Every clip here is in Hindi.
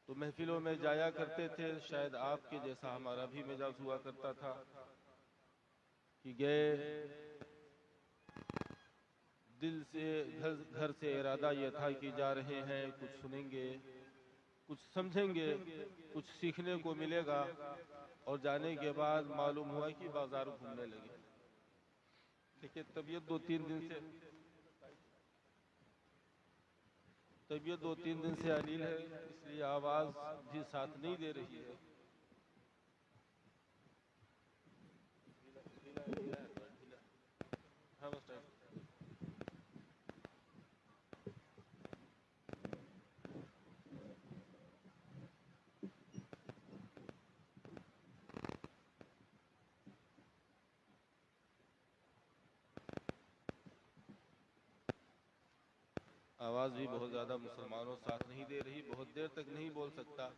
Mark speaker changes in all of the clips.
Speaker 1: तो महफिलों में जाया करते थे। शायद आपके जैसा हमारा भी मिजाज हुआ करता था कि गए, दिल से घर से इरादा यह था कि जा रहे हैं, कुछ सुनेंगे, कुछ समझेंगे, कुछ सीखने को मिलेगा। और जाने के बाद मालूम हुआ कि बाजार घूमने लगे। देखिए, तबीयत दो तीन दिन से अलील है, इसलिए आवाज भी साथ नहीं दे रही है। हाँ, बस टाइम। आवाज भी बहुत ज्यादा मुसलमानों साथ नहीं दे रही, बहुत देर तक नहीं बोल सकता।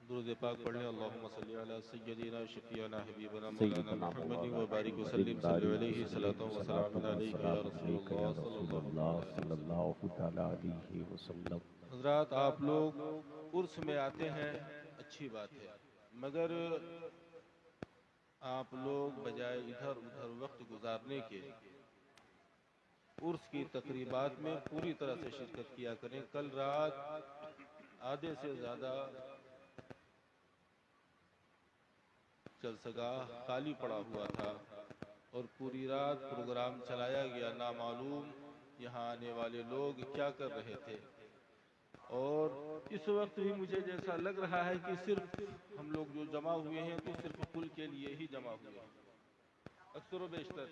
Speaker 1: दुरूद पाक पढ़ लें। अल्लाहुम्मा सल्ली अला सय्यदिना शफीअना हबीबना मौलाना मुहम्मद व बारिक वसल्लिम अलैहि सल्लल्लाहु व सल्लम अलैका या रसूलल्लाह सल्लल्लाहु अलैहि वसल्लम। हज़रात, आप लोग उर्स में आते हैं, अच्छी बात है, मगर आप लोग बजाय इधर उधर वक्त गुजारने के उर्स की तकरीबात में पूरी तरह से शिरकत किया करें। कल रात आधे से ज्यादा जलसगा खाली पड़ा हुआ था और पूरी रात प्रोग्राम चलाया गया। नामालूम यहाँ आने वाले लोग क्या कर रहे थे। और इस वक्त भी मुझे जैसा लग रहा है कि सिर्फ हम लोग जो जमा हुए हैं तो सिर्फ कुल के लिए ही जमा हुए हैं, अक्सर व बेशतर।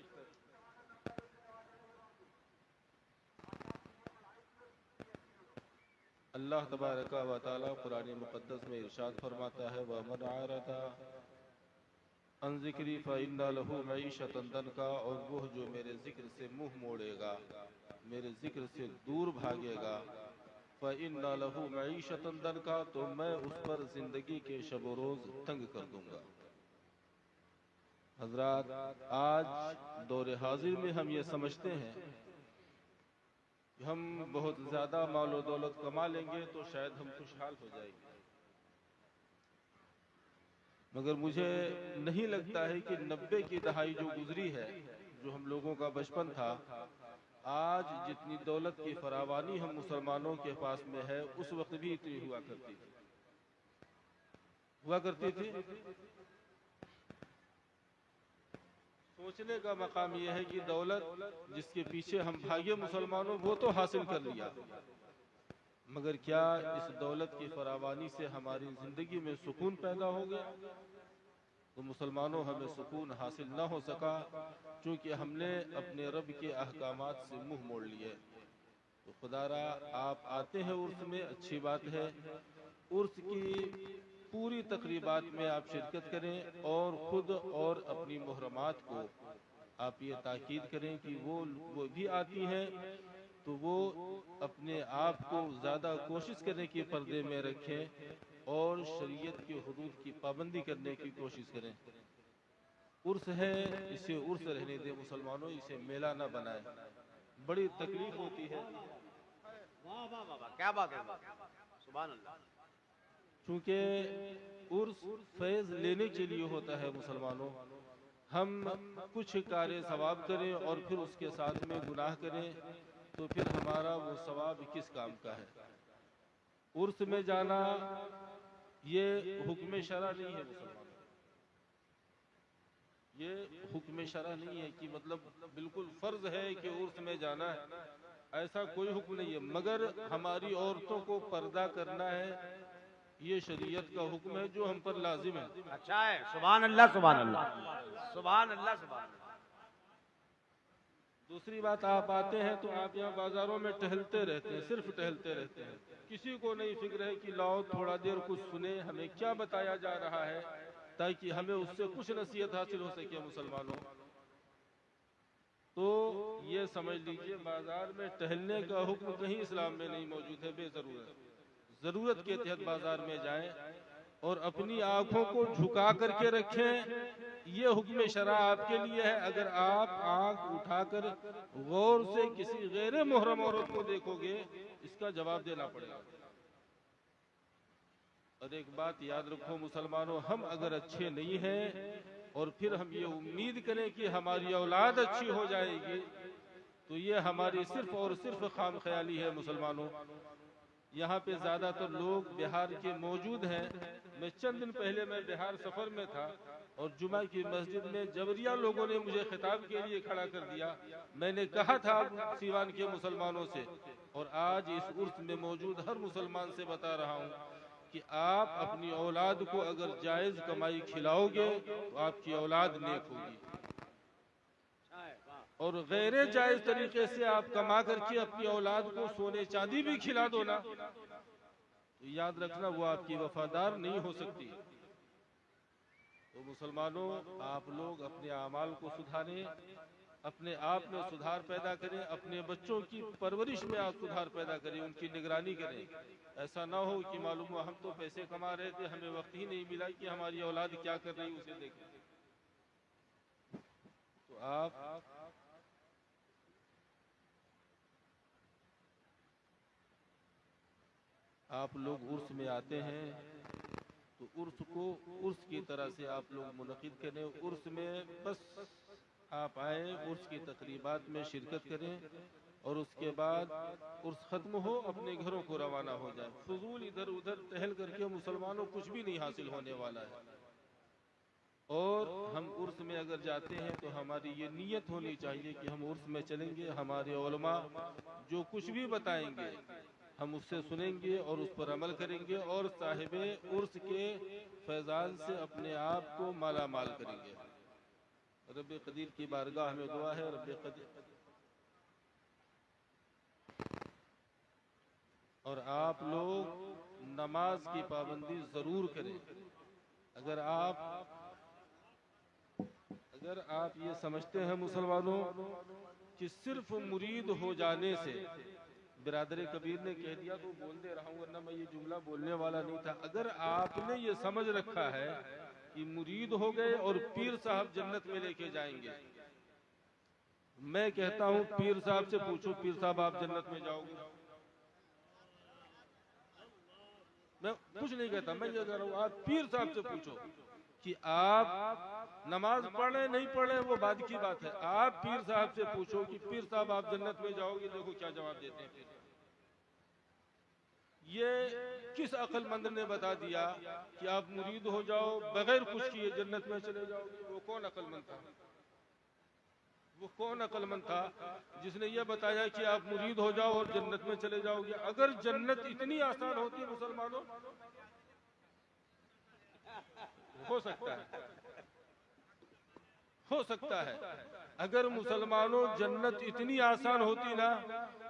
Speaker 1: अल्लाह तबारक व तआला कुरान मुक़द्दस में इरशाद फरमाता है, व मन आरदा अन ज़िक्री फ़इन्ना लहू मईशतन दन्का, और वह जो मेरे जिक्र से मुंह मोड़ेगा, मेरे जिक्र से दूर भागेगा, फ़इन्ना लहू मईशतन दन्का, तो मैं उस पर जिंदगी के शब रोज तंग कर दूंगा। हजरात, आज दौरे हाजिर में हम ये समझते हैं कि हम बहुत ज्यादा मालो दौलत कमा लेंगे तो शायद हम खुशहाल हो जाएंगे, मगर मुझे नहीं लगता है कि 90 की दहाई जो गुजरी है, जो हम लोगों का बचपन था, आज जितनी दौलत की फरावानी हम मुसलमानों के पास में है, उस वक्त भी इतनी हुआ करती थी। सोचने का मकाम यह है कि दौलत जिसके पीछे हम भागे मुसलमानों, वो तो हासिल कर लिया, मगर क्या इस दौलत की फरावानी से हमारी जिंदगी में सुकून पैदा हो गया? तो मुसलमानों, हमें सुकून हासिल न हो सका क्योंकि हमने अपने रब के अहकामात से मुंह मोड़ लिए। तो खुदारा, आप आते हैं उर्स में, अच्छी बात है। उर्स की पूरी तकरीबात में आप शिरकत करें और खुद और अपनी मुहर्रमात को आप ये ताकीद करें कि वो भी आती हैं, तो वो अपने आप को ज़्यादा कोशिश करें कि पर्दे में रखें और शरीयत के हुदूद की पाबंदी करने की कोशिश करें। उर्स है, इसे उर्स रहने दें मुसलमानों, इसे मेला न बनाएं। बड़ी तकलीफ होती है।
Speaker 2: वाह वाह वाह, क्या बात है, सुभान अल्लाह।
Speaker 1: चूंकि उर्स फैज लेने के लिए होता है मुसलमानों, हम कुछ कार्य सवाब करें और फिर उसके साथ में गुनाह करें तो फिर हमारा वो सवाब किस काम का है? उर्स में जाना ये हुक्म शरा नहीं है मुसलमानों, ये हुक्म शरा नहीं है कि मतलब बिल्कुल फर्ज है कि उर्स में जाना है, ऐसा कोई हुक्म नहीं है। मगर हमारी औरतों को पर्दा करना है, ये शरीयत का हुक्म है जो हम पर लाजिम है।
Speaker 2: अच्छा है, सुभान अल्लाह सुभान अल्लाह सुभान अल्लाह सुभान अल्लाह।
Speaker 1: दूसरी बात, आप आते हैं तो आप यहाँ बाजारों में टहलते रहते हैं, सिर्फ टहलते रहते हैं, किसी को नहीं फिक्र है कि लाओ थोड़ा देर कुछ सुने, हमें क्या बताया जा रहा है ताकि हमें उससे कुछ नसीहत हासिल हो सके मुसलमानों। तो ये समझ लीजिए, बाजार में टहलने का हुक्म कहीं इस्लाम में नहीं मौजूद है, बेजरूरत। जरूरत के तहत बाजार में जाएं और अपनी आंखों को झुका करके रखें। ये हुक्म शरा आपके लिए है। अगर आप आंख उठाकर गौर से किसी गैर मुहर्रम औरत को देखोगे, इसका जवाब देना पड़ेगा। और एक बात याद रखो मुसलमानों, हम अगर अच्छे नहीं हैं और फिर हम ये उम्मीद करें कि हमारी औलाद अच्छी हो जाएगी, तो ये हमारी सिर्फ और सिर्फ खाम ख्याली है। मुसलमानों, यहाँ पे ज्यादातर लोग बिहार के मौजूद हैं। मैं चंद दिन पहले मैं बिहार सफर में था और जुमा की मस्जिद में जबरिया लोगों ने मुझे खिताब के लिए खड़ा कर दिया। मैंने कहा था सीवान के मुसलमानों से, और आज इस उर्स में मौजूद हर मुसलमान से बता रहा हूँ कि आप अपनी औलाद को अगर जायज कमाई खिलाओगे तो आपकी औलाद नेक होगी, और गैर जायज तरीके से आप कमा करके अपनी औलाद को सोने चांदी भी खिला दो ना, तो याद रखना वो आपकी वफादार नहीं हो सकती। तो मुसलमानों, आप लोग अपने अमाल को सुधारें, अपने आप में सुधार पैदा करें, अपने बच्चों की परवरिश में आप सुधार पैदा करें, उनकी निगरानी करें। ऐसा ना हो कि मालूम हो हम तो पैसे कमा रहे थे, हमें वक्त ही नहीं मिला कि हमारी औलाद क्या कर रही उसे देखें। तो आप लोग उर्स में आते हैं तो उर्स को उर्स की तरह से आप लोग मुनक़िद करें। उर्स में बस आप आए, उर्स की तकरीबात में शिरकत करें और उसके बाद उर्स ख़त्म हो, अपने घरों को रवाना हो जाए। फजूल इधर उधर टहल करके मुसलमानों कुछ भी नहीं हासिल होने वाला है। और हम उर्स में अगर जाते हैं तो हमारी ये नीयत होनी चाहिए कि हम उर्स में चलेंगे, हमारे उलमा जो कुछ भी बताएंगे हम उससे सुनेंगे और उस पर अमल करेंगे, और साहिबे उर्स के फैजान से अपने आप को माला माल करेंगे। रब्बे कदीर की बारगाह में दुआ है, रब्बे कदीर। और आप लोग नमाज की पाबंदी जरूर करें। अगर आप ये समझते हैं मुसलमानों कि सिर्फ मुरीद हो जाने से, बिरादर कबीर ने कह दिया तो बोल दे रहा हूँ वरना मैं ये जुमला बोलने वाला नहीं था। अगर आपने ये समझ रखा है कि मुरीद हो गए और पीर साहब जन्नत में लेके जाएंगे, मैं कहता हूँ पीर साहब से पूछो, पीर साहब आप जन्नत में जाओगे? मैं कुछ नहीं कहता, मैं ये कह रहा हूँ आप पीर साहब से पूछो कि आप नमाज पढ़े नहीं पढ़े वो बाद की बात है। आप पीर साहब से पूछो कि पीर साहब आप जन्नत में जाओगे, देखो क्या जवाब देते हैं। ये किस अक्लमंद ने बता दिया कि आप मुरीद हो जाओ बगैर कुछ किए जन्नत में चले जाओगे? वो कौन अक्लमंद था? वो कौन अक्लमंद था जिसने ये बताया कि आप मुरीद हो जाओ और जन्नत में चले जाओगे? अगर जन्नत इतनी आसान होती मुसलमानों, हो सकता है अगर मुसलमानों जन्नत इतनी आसान होती ना,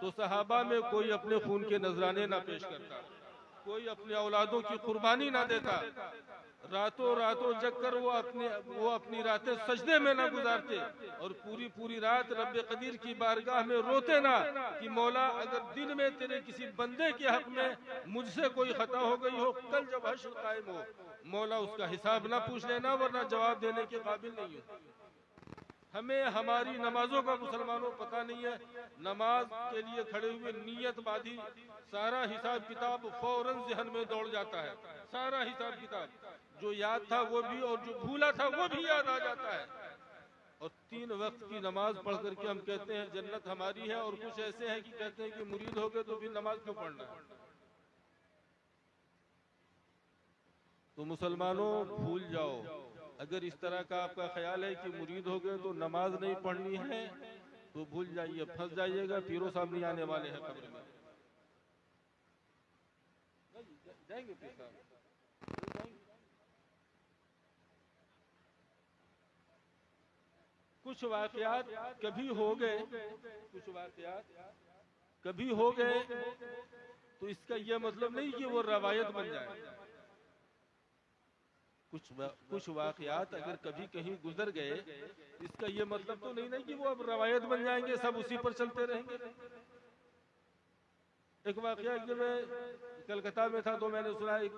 Speaker 1: तो सहाबा में कोई अपने खून के नजराने ना पेश करता, कोई अपने औलादों की कुर्बानी ना देता, रातों जग कर वो अपनी रातें सजदे में ना गुजारते और पूरी रात रब्बे कदीर की बारगाह में रोते ना कि मौला अगर दिन में तेरे किसी बंदे के हक में मुझसे कोई खता हो गई हो, कल जब हश्र कायम हो मौला उसका हिसाब ना पूछ लेना, वरना जवाब देने के काबिल नहीं हो। हमें हमारी नमाजों का मुसलमानों पता नहीं है। नमाज के लिए खड़े हुए नियत बाधी सारा हिसाब किताब फौरन ज़हन में दौड़ जाता है। सारा हिसाब किताब जो याद था वो भी और जो भूला था वो भी याद आ जाता है। और 3 वक्त की नमाज पढ़ करके हम कहते हैं जन्नत हमारी है, और कुछ ऐसे हैं कि कहते हैं कि मुरीद हो गए तो फिर नमाज क्यों पढ़ना है? तो मुसलमानों भूल जाओ, अगर इस तरह का आपका ख्याल है कि मुरीद हो गए तो नमाज नहीं पढ़नी है तो भूल जाइए, फंस जाइएगा। पीरो साहब नहीं आने वाले हैं कब्र में, जाएंगे पीर साहब। कुछ वाकयात कभी हो गए, तो इसका यह मतलब नहीं कि वो रवायत बन जाए। कुछ वाकयात अगर कभी कहीं गुजर गए, इसका यह मतलब तो नहीं कि वो अब रवायत बन जाएंगे, सब उसी पर चलते रहेंगे। एक वाकया मैं कलकत्ता में था तो मैंने सुना एक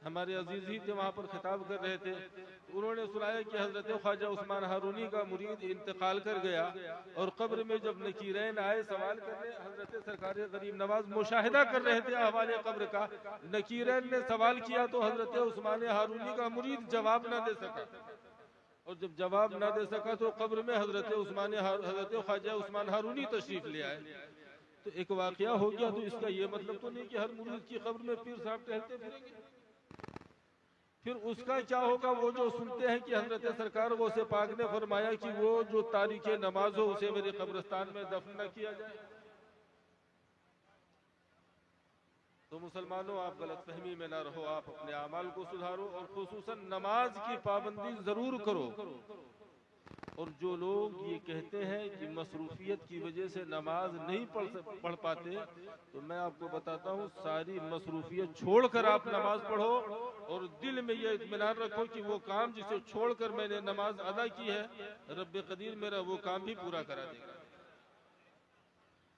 Speaker 1: हमारे अजीज ही थे वहाँ पर खिताब कर रहे थे, उन्होंने सुनाया कि हजरत ख्वाजा उस्मान हारूनी का मुरीद इंतकाल कर गया और कब्र में जब नकीरैन आए सवाल करने, हजरत सरकार गरीब नवाज मुशाहिदा कर रहे थे अहवाल कब्र का, नकीरैन ने सवाल किया तो हजरत उस्मान हारूनी का मुरीद जवाब ना दे सका, और जब जवाब ना दे सका तो कब्र में हजरत ख्वाजा उस्मान हारूनी तशरीफ ले आए। तो एक वाकया हो गया, तो इसका ये मतलब तो नहीं कि हर मुरीद की कब्र में पीर साहब टहलते फिरेंगे। फिर उसका क्या होगा? वो जो सुनते हैं कि हजरत सरकार गौसे पाक ने फरमाया कि वो जो तारीख नमाज हो उसे मेरे कब्रिस्तान में दफन न किया जाए। तो मुसलमानों, आप गलत फहमी में ना रहो, आप अपने अमाल को सुधारो और खुसूसन नमाज की पाबंदी जरूर करो। और जो लोग ये कहते हैं कि मसरूफियत की वजह से नमाज नहीं पढ़ पाते, तो मैं आपको बताता हूँ सारी मसरूफियत छोड़कर आप नमाज पढ़ो और दिल में ये इत्मीनान रखो कि वो काम जिसे छोड़कर मैंने नमाज अदा की है, रब्बे कदीर मेरा वो काम भी पूरा करा देगा।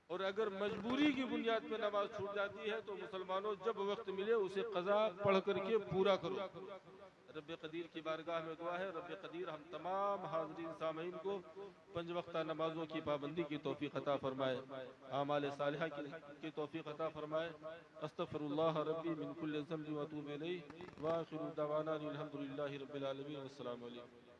Speaker 1: और अगर मजबूरी की बुनियाद पर नमाज छूट जाती है तो मुसलमानों, जब वक्त मिले उसे कज़ा पढ़ करके पूरा करो। रब्बे कदीर की बारगाह में दुआ है, रब्बे कदीर हम तमाम हाज़रीन सामीन को 5 वक्ता नमाजों की पाबंदी की तौफीक अता फरमाए, आमाल सालिहा की तौफीक अता फरमाए। अस्तगफिरुल्लाह रब्बी मिन कुल्लि ज़ंबि व अतूबु इलैहि व आखिरु दअवाना अनिल हम्दुलिल्लाहि रब्बिल आलमीन। अस्सलामु अलैकुम।